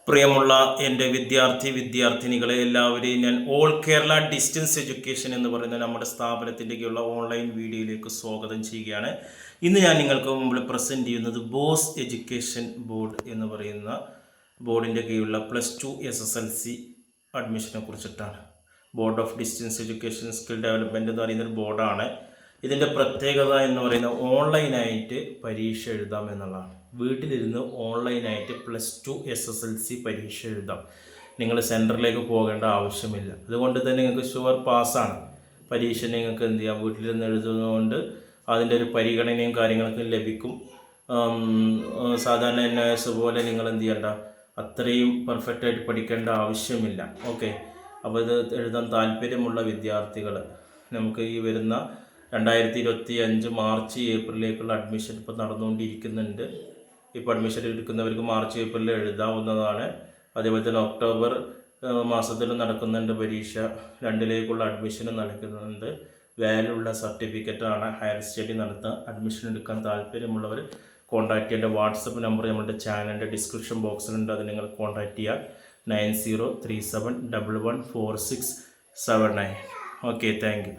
പ്രിയമുള്ള എൻ്റെ വിദ്യാർത്ഥിനികളെ എല്ലാവരെയും ഞാൻ ഓൾ കേരള ഡിസ്റ്റൻസ് എഡ്യൂക്കേഷൻ എന്ന് പറയുന്ന നമ്മുടെ സ്ഥാപനത്തിൻ്റെയുള്ള ഓൺലൈൻ വീഡിയോയിലേക്ക് സ്വാഗതം ചെയ്യുകയാണ്. ഇന്ന് ഞാൻ നിങ്ങൾക്ക് മുമ്പിൽ പ്രസൻറ്റ് ചെയ്യുന്നത് ബോസ് എഡ്യൂക്കേഷൻ ബോർഡ് എന്ന് പറയുന്ന ബോർഡിൻ്റെ കീഴിലുള്ള +2 SSLC അഡ്മിഷനെ കുറിച്ചിട്ടാണ്. Board of distance education skill development എന്ന് പറയുന്നൊരു ബോർഡാണ്. ഇതിൻ്റെ പ്രത്യേകത എന്ന് പറയുന്നത് ഓൺലൈനായിട്ട് പരീക്ഷ എഴുതാം എന്നുള്ളതാണ്. വീട്ടിലിരുന്ന് ഓൺലൈനായിട്ട് +2 SSLC പരീക്ഷ എഴുതാം. നിങ്ങൾ സെൻറ്ററിലേക്ക് പോകേണ്ട ആവശ്യമില്ല. അതുകൊണ്ട് തന്നെ നിങ്ങൾക്ക് ഷുവർ പാസ്സാണ്. പരീക്ഷ നിങ്ങൾക്ക് എന്ത് ചെയ്യാം, വീട്ടിലിരുന്ന് എഴുതുന്നതുകൊണ്ട് അതിൻ്റെ ഒരു പരിഗണനയും കാര്യങ്ങളൊക്കെ ലഭിക്കും. സാധാരണ NIS പോലെ നിങ്ങൾ എന്ത് ചെയ്യണ്ട, അത്രയും പെർഫെക്റ്റായിട്ട് പഠിക്കേണ്ട ആവശ്യമില്ല. ഓക്കെ, അപ്പോൾ ഇത് എഴുതാൻ താല്പര്യമുള്ള വിദ്യാർത്ഥികൾ നമുക്ക് ഈ വരുന്ന 2025 മാർച്ച് ഏപ്രിലേക്കുള്ള അഡ്മിഷൻ ഇപ്പോൾ നടന്നുകൊണ്ടിരിക്കുന്നുണ്ട്. ഇപ്പോൾ അഡ്മിഷൻ എടുക്കുന്നവർക്ക് മാർച്ച് ഏപ്രിലിൽ എഴുതാവുന്നതാണ്. അതേപോലെ തന്നെ ഒക്ടോബർ മാസത്തിൽ നടക്കുന്നുണ്ട് പരീക്ഷ. 2ലേക്കുള്ള അഡ്മിഷനും നടക്കുന്നുണ്ട്. വാല്യുള്ള സർട്ടിഫിക്കറ്റാണ്. ഹയർ സ്റ്റഡി നടത്താൻ അഡ്മിഷൻ എടുക്കാൻ താല്പര്യമുള്ളവർ കോൺടാക്ട് ചെയ്യേണ്ട വാട്സപ്പ് നമ്പർ നമ്മുടെ ചാനലിൻ്റെ ഡിസ്ക്രിപ്ഷൻ ബോക്സിലുണ്ട്. അത് നിങ്ങൾ കോൺടാക്ട് ചെയ്യുക. 9037114679. Okay, thank you.